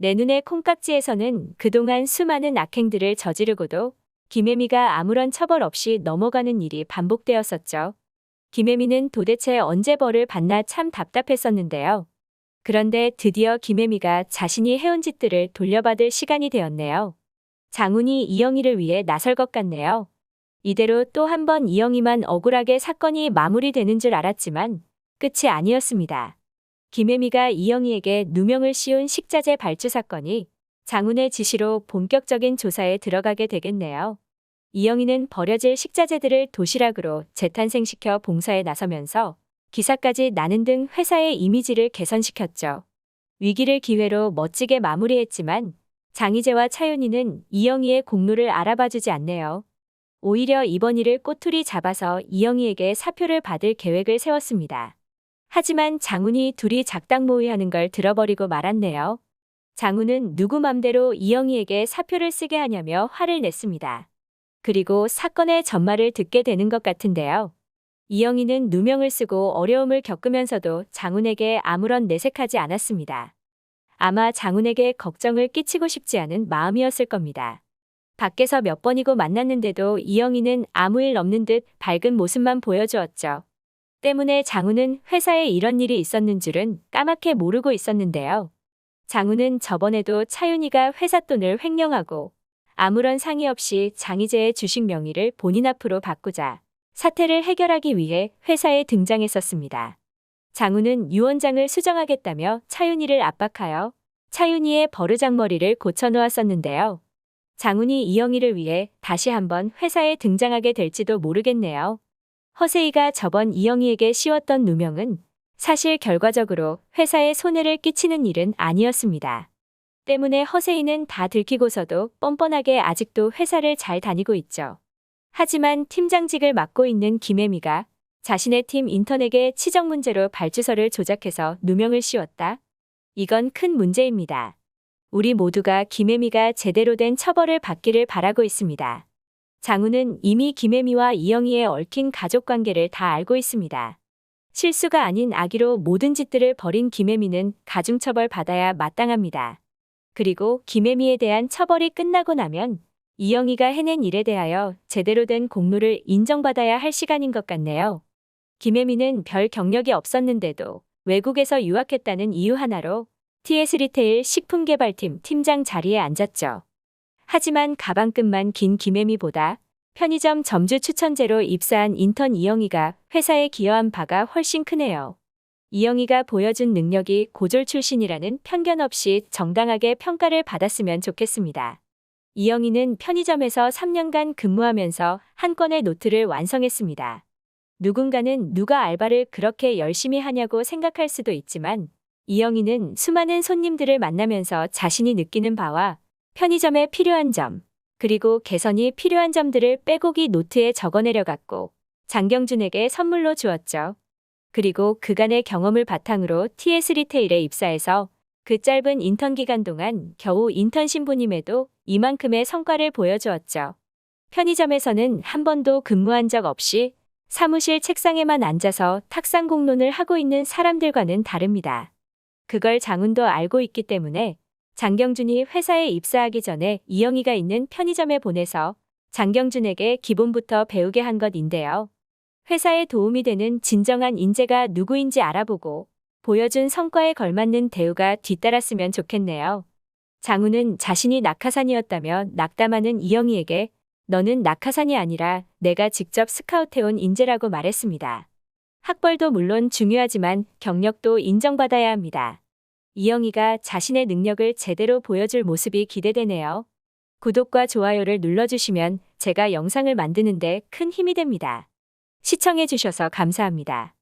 내 눈의 콩깍지에서는 그동안 수많은 악행들을 저지르고도 김혜미가 아무런 처벌 없이 넘어가는 일이 반복되었었죠. 김혜미는 도대체 언제 벌을 받나 참 답답했었는데요. 그런데 드디어 김혜미가 자신이 해온 짓들을 돌려받을 시간이 되었네요. 장훈이 이영희를 위해 나설 것 같네요. 이대로 또 한 번 이영희만 억울하게 사건이 마무리되는 줄 알았지만 끝이 아니었습니다. 김혜미가 이영희에게 누명을 씌운 식자재 발주 사건이 장훈의 지시로 본격적인 조사에 들어가게 되겠네요. 이영희는 버려질 식자재들을 도시락으로 재탄생시켜 봉사에 나서면서 기사까지 나는 등 회사의 이미지를 개선시켰죠. 위기를 기회로 멋지게 마무리했지만 장희재와 차윤희는 이영희의 공로를 알아봐주지 않네요. 오히려 이번 일을 꼬투리 잡아서 이영희에게 사표를 받을 계획을 세웠습니다. 하지만 장훈이 둘이 작당 모의하는 걸 들어버리고 말았네요. 장훈은 누구 맘대로 이영희에게 사표를 쓰게 하냐며 화를 냈습니다. 그리고 사건의 전말을 듣게 되는 것 같은데요. 이영희는 누명을 쓰고 어려움을 겪으면서도 장훈에게 아무런 내색하지 않았습니다. 아마 장훈에게 걱정을 끼치고 싶지 않은 마음이었을 겁니다. 밖에서 몇 번이고 만났는데도 이영희는 아무 일 없는 듯 밝은 모습만 보여주었죠. 때문에 장훈은 회사에 이런 일이 있었는 줄은 까맣게 모르고 있었는데요. 장훈은 저번에도 차윤희가 회사 돈을 횡령하고 아무런 상의 없이 장희재의 주식 명의를 본인 앞으로 바꾸자 사태를 해결하기 위해 회사에 등장했었습니다. 장훈은 유 원장을 수정하겠다며 차윤희를 압박하여 차윤희의 버르장머리를 고쳐놓았었는데요. 장훈이 이영희를 위해 다시 한번 회사에 등장하게 될지도 모르겠네요. 허세이가 저번 이영희에게 씌웠던 누명은 사실 결과적으로 회사에 손해를 끼치는 일은 아니었습니다. 때문에 허세이는 다 들키고서도 뻔뻔하게 아직도 회사를 잘 다니고 있죠. 하지만 팀장직을 맡고 있는 김혜미가 자신의 팀 인턴에게 치적 문제로 발주서를 조작해서 누명을 씌웠다? 이건 큰 문제입니다. 우리 모두가 김혜미가 제대로 된 처벌을 받기를 바라고 있습니다. 장훈은 이미 김혜미와 이영희의 얽힌 가족관계를 다 알고 있습니다. 실수가 아닌 악의로 모든 짓들을 벌인 김혜미는 가중처벌 받아야 마땅합니다. 그리고 김혜미에 대한 처벌이 끝나고 나면 이영희가 해낸 일에 대하여 제대로 된 공로를 인정받아야 할 시간인 것 같네요. 김혜미는 별 경력이 없었는데도 외국에서 유학했다는 이유 하나로 TS리테일 식품개발팀 팀장 자리에 앉았죠. 하지만 가방끈만 긴 김혜미보다 편의점 점주 추천제로 입사한 인턴 이영희가 회사에 기여한 바가 훨씬 크네요. 이영희가 보여준 능력이 고졸 출신이라는 편견 없이 정당하게 평가를 받았으면 좋겠습니다. 이영희는 편의점에서 3년간 근무하면서 한 건의 노트를 완성했습니다. 누군가는 누가 알바를 그렇게 열심히 하냐고 생각할 수도 있지만 이영희는 수많은 손님들을 만나면서 자신이 느끼는 바와 편의점에 필요한 점, 그리고 개선이 필요한 점들을 빼곡히 노트에 적어내려갔고 장경준에게 선물로 주었죠. 그리고 그간의 경험을 바탕으로 TS리테일에 입사해서 그 짧은 인턴 기간 동안 겨우 인턴 신분임에도 이만큼의 성과를 보여주었죠. 편의점에서는 한 번도 근무한 적 없이 사무실 책상에만 앉아서 탁상 공론을 하고 있는 사람들과는 다릅니다. 그걸 장훈도 알고 있기 때문에 장경준이 회사에 입사하기 전에 이영희가 있는 편의점에 보내서 장경준에게 기본부터 배우게 한 것인데요. 회사에 도움이 되는 진정한 인재가 누구인지 알아보고 보여준 성과에 걸맞는 대우가 뒤따랐으면 좋겠네요. 장훈은 자신이 낙하산이었다며 낙담하는 이영희에게 너는 낙하산이 아니라 내가 직접 스카우트해온 인재라고 말했습니다. 학벌도 물론 중요하지만 경력도 인정받아야 합니다. 이영희가 자신의 능력을 제대로 보여줄 모습이 기대되네요. 구독과 좋아요를 눌러주시면 제가 영상을 만드는데 큰 힘이 됩니다. 시청해주셔서 감사합니다.